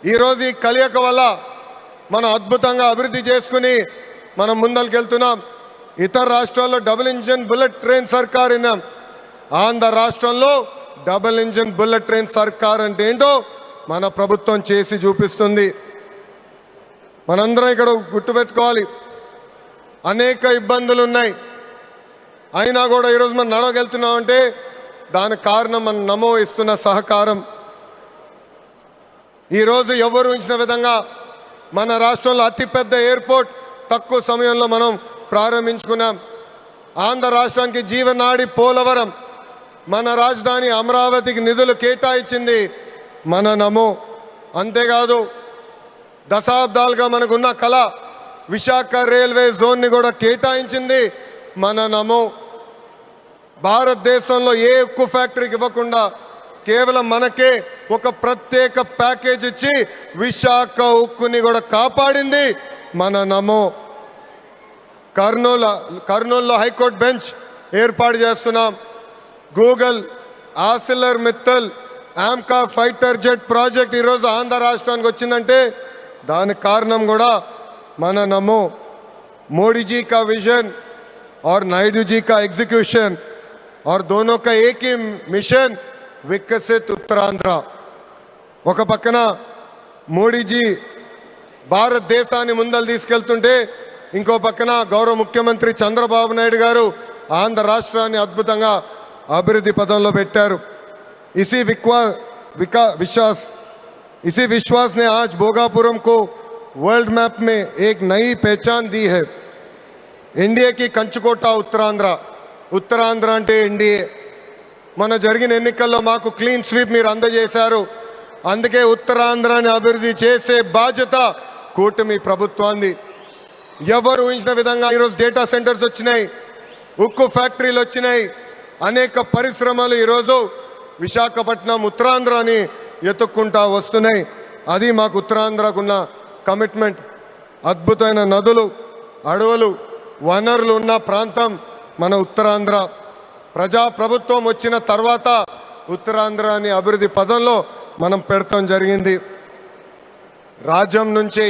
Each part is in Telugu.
ఈరోజు ఈ కలియక వల్ల మనం అద్భుతంగా అభివృద్ధి చేసుకుని మనం ముందరికెళ్తున్నాం. ఇతర రాష్ట్రాల్లో డబుల్ ఇంజిన్ బుల్లెట్ ట్రైన్ సర్కార్ విన్నాం. ఆంధ్ర రాష్ట్రంలో డబుల్ ఇంజిన్ బుల్లెట్ ట్రైన్ సర్కార్ అంటే ఏంటో మన ప్రభుత్వం చేసి చూపిస్తుంది. మనందరం ఇక్కడ గుర్తుపెట్టుకోవాలి, అనేక ఇబ్బందులు ఉన్నాయి. అయినా కూడా ఈరోజు మనం నడవగలుగుతున్నామంటే దానికి కారణం మన నమో ఇస్తున్న సహకారం. ఈరోజు ఎవరు ఊహించిన విధంగా మన రాష్ట్రంలో అతిపెద్ద ఎయిర్పోర్ట్ తక్కువ సమయంలో మనం ప్రారంభించుకున్నాం. ఆంధ్ర రాష్ట్రానికి జీవనాడి పోలవరం, మన రాజధాని అమరావతికి నిధులు కేటాయించింది మన నమో. అంతేకాదు దశాబ్దాలుగా మనకున్న కళ విశాఖ రైల్వే జోన్ని కూడా కేటాయించింది మన నమో. భారతదేశంలో ఏ ఉక్కు ఫ్యాక్టరీకి ఇవ్వకుండా కేవలం మనకే ఒక ప్రత్యేక ప్యాకేజ్ ఇచ్చి విశాఖ ఉక్కుని కూడా కాపాడింది మన నమో. కర్నూలులో హైకోర్టు బెంచ్ ఏర్పాటు చేస్తున్నాం. Google, ఆసిలర్ Mittal, AMCA fighter jet project ఈరోజు ఆంధ్ర రాష్ట్రానికి వచ్చిందంటే దానికి కారణం కూడా మన నమో. मोदी जी का विजन और नायडू जी का एग्जीक्यूशन और दोनों का एक ही मिशन, विकसित उत्तरांध्र. ఒక పక్కన మోడీజీ భారతదేశాన్ని ముందలు తీసుకెళ్తుంటే ఇంకో పక్కన గౌరవ ముఖ్యమంత్రి చంద్రబాబు నాయుడు గారు ఆంధ్ర రాష్ట్రాన్ని అద్భుతంగా అభివృద్ధి పదంలో పెట్టారు. इसी विश्वास ने आज भोगापुरम को वर्ल्ड मैप में एक नई पहचान दी है. एनडीए की कंचकोट उत्तरांध्र అంటే ఎన్డీఏ. మన జరిగిన ఎన్నికల్లో మాకు క్లీన్ స్వీప్ మీరు అందజేశారు. అందుకే ఉత్తరాంధ్రాన్ని అభివృద్ధి చేసే బాధ్యత కూటమి ప్రభుత్వాన్ని. ఎవరు ఊహించిన విధంగా ఈరోజు డేటా సెంటర్స్ వచ్చినాయి, ఉక్కు ఫ్యాక్టరీలు వచ్చినాయి, అనేక పరిశ్రమలు ఈరోజు విశాఖపట్నం ఉత్తరాంధ్రాని ఎత్తుక్కుంటా వస్తున్నాయి. అది మాకు ఉత్తరాంధ్రకున్న కమిట్మెంట్. అద్భుతమైన నదులు, అడవులు, వనరులు ఉన్న ప్రాంతం మన ఉత్తరాంధ్ర. ప్రజాప్రభుత్వం వచ్చిన తర్వాత ఉత్తరాంధ్రాని అభివృద్ధి పదంలో మనం పెడతాం జరిగింది. రాజ్యం నుంచి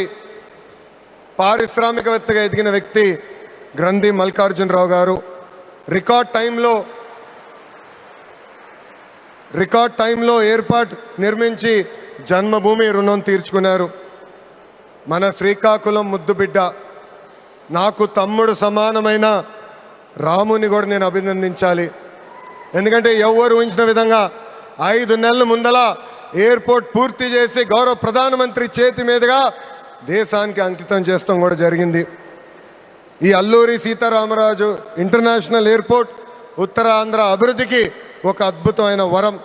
పారిశ్రామికవేత్తగా ఎదిగిన వ్యక్తి గ్రంథి మల్లికార్జునరావు గారు రికార్డ్ టైంలో ఏర్పాటు నిర్మించి జన్మభూమి రుణం తీర్చుకున్నారు. మన శ్రీకాకుళం ముద్దుబిడ్డ, నాకు తమ్ముడు సమానమైన రాముని కూడా నేను అభినందించాలి. ఎందుకంటే ఎవరు ఊహించిన విధంగా 5 నెలల ముందల ఎయిర్పోర్ట్ పూర్తి చేసి గౌరవ ప్రధానమంత్రి చేతి మీదుగా దేశానికి అంకితం చేస్తాం కూడా జరిగింది. ఈ అల్లూరి సీతారామరాజు ఇంటర్నేషనల్ ఎయిర్పోర్ట్ ఉత్తరాంధ్ర అభివృద్ధికి ఒక అద్భుతమైన వరం.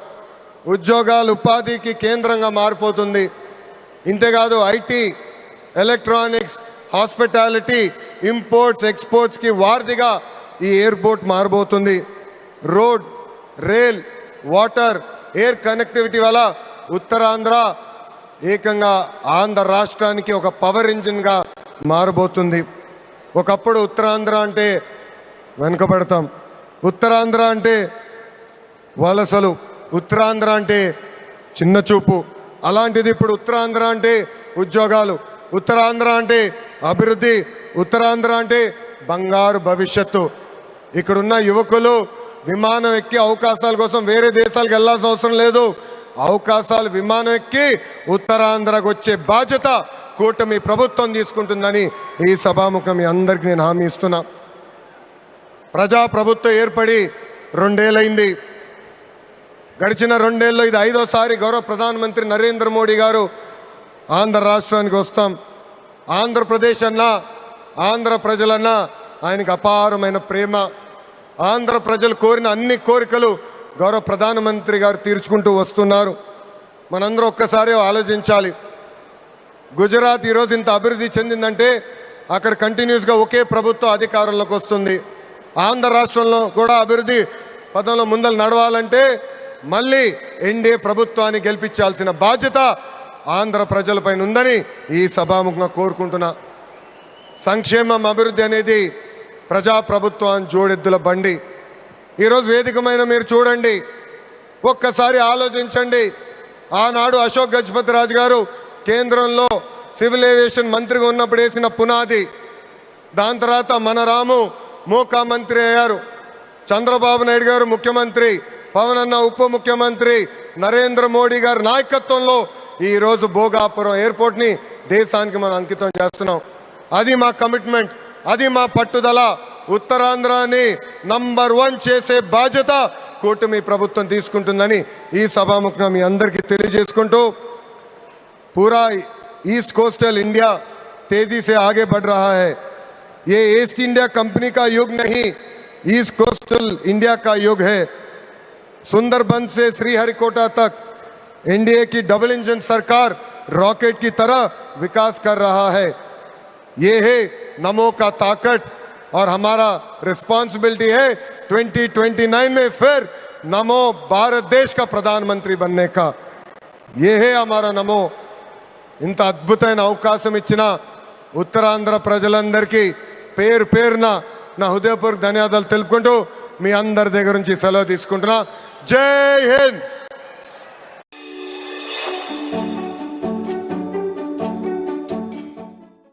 ఉద్యోగాలు, ఉపాధికి కేంద్రంగా మారిపోతుంది. ఇంతేకాదు ఐటీ, ఎలక్ట్రానిక్స్, హాస్పిటాలిటీ, ఇంపోర్ట్స్, ఎక్స్పోర్ట్స్కి వారధిగా ఈ ఎయిర్పోర్ట్ మారబోతుంది. Road, rail, water, air connectivity వల్ల ఉత్తరాంధ్ర ఏకంగా ఆంధ్ర రాష్ట్రానికి ఒక పవర్ ఇంజిన్గా మారబోతుంది. ఒకప్పుడు ఉత్తరాంధ్ర అంటే వెనుకబడతాం, ఉత్తరాంధ్ర అంటే వలసలు, ఉత్తరాంధ్ర అంటే చిన్న చూపు. అలాంటిది ఇప్పుడు ఉత్తరాంధ్ర అంటే ఉద్యోగాలు, ఉత్తరాంధ్ర అంటే అభివృద్ధి, ఉత్తరాంధ్ర అంటే బంగారు భవిష్యత్తు. ఇక్కడున్న యువకులు విమానం ఎక్కి అవకాశాల కోసం వేరే దేశాలకు వెళ్ళాల్సిన అవసరం లేదు. అవకాశాలు విమానం ఎక్కి ఉత్తరాంధ్రకు వచ్చే బాధ్యత కూటమి ప్రభుత్వం తీసుకుంటుందని ఈ సభాముఖం మీ అందరికీ నేను హామీ ఇస్తున్నా. ప్రజాప్రభుత్వం ఏర్పడి 2 ఏళ్ళైంది. గడిచిన 2 ఏళ్ళలో ఇది 5వ గౌరవ ప్రధానమంత్రి నరేంద్ర మోడీ గారు ఆంధ్ర రాష్ట్రానికి వస్తాం. ఆంధ్రప్రదేశ్ అన్నా, ఆంధ్ర ప్రజలన్నా ఆయనకు అపారమైన ప్రేమ. ఆంధ్ర ప్రజలు కోరిన అన్ని కోరికలు గౌరవ ప్రధానమంత్రి గారు తీర్చుకుంటూ వస్తున్నారు. మనందరూ ఒక్కసారి ఆలోచించాలి. గుజరాత్ ఈరోజు ఇంత అభివృద్ధి చెందిందంటే అక్కడ కంటిన్యూస్గా ఒకే ప్రభుత్వం అధికారంలోకి వస్తుంది. ఆంధ్ర రాష్ట్రంలో కూడా అభివృద్ధి పదంలో ముందలు నడవాలంటే మళ్ళీ ఎన్డీఏ ప్రభుత్వాన్ని గెలిపించాల్సిన బాధ్యత ఆంధ్ర ప్రజలపైన ఉందని ఈ సభాముఖంగా కోరుకుంటున్నా. సంక్షేమం, అభివృద్ధి అనేది ప్రజాప్రభుత్వాన్ని జోడెద్దుల బండి. ఈరోజు వేదికమైన మీరు చూడండి, ఒక్కసారి ఆలోచించండి. ఆనాడు అశోక్ గజపతి రాజు గారు కేంద్రంలో సివిల్ ఏవియేషన్ మంత్రిగా ఉన్నప్పుడు వేసిన పునాది. దాని తర్వాత మన రాము మోకా మంత్రి అయ్యారు, చంద్రబాబు నాయుడు గారు ముఖ్యమంత్రి, పవన్ అన్న ఉప ముఖ్యమంత్రి, నరేంద్ర మోడీ గారి నాయకత్వంలో ఈరోజు భోగాపురం ఎయిర్పోర్ట్ని దేశానికి మనం అంకితం చేస్తున్నాం. అది మా కమిట్మెంట్, అది మా పట్టుదల. ఉత్తరాంధ్రాని నంబర్ 1 చేసే బాధ్యత కూటమి ప్రభుత్వం తీసుకుంటుందని ఈ సభాముఖంగా మీ అందరికీ తెలియజేసుకుంటూ, पूरा ईस्ट कोस्टल इंडिया तेजी से आगे बढ़ रहा है. ये ईस्ट इंडिया कंपनी का युग नहीं, ईस्ट कोस्टल इंडिया का युग है. सुंदरबन से श्रीहरिकोटा तक एनडीए की डबल इंजन सरकार रॉकेट की तरह विकास कर रहा है. ये है नमो का ताकत और हमारा रिस्पॉन्सिबिलिटी है 2029 में फिर नमो भारत देश का प्रधानमंत्री बनने का. ये है हमारा नमो. ఇంత అద్భుతమైన అవకాశం ఇచ్చిన ఉత్తరాంధ్ర ప్రజలందరికీ పేరు పేరున నా హృదయపూర్వక ధన్యవాదాలు తెలుపుకుంటూ మీ అందరి దగ్గర నుంచి సెలవు తీసుకుంటున్నా. జై హింద్.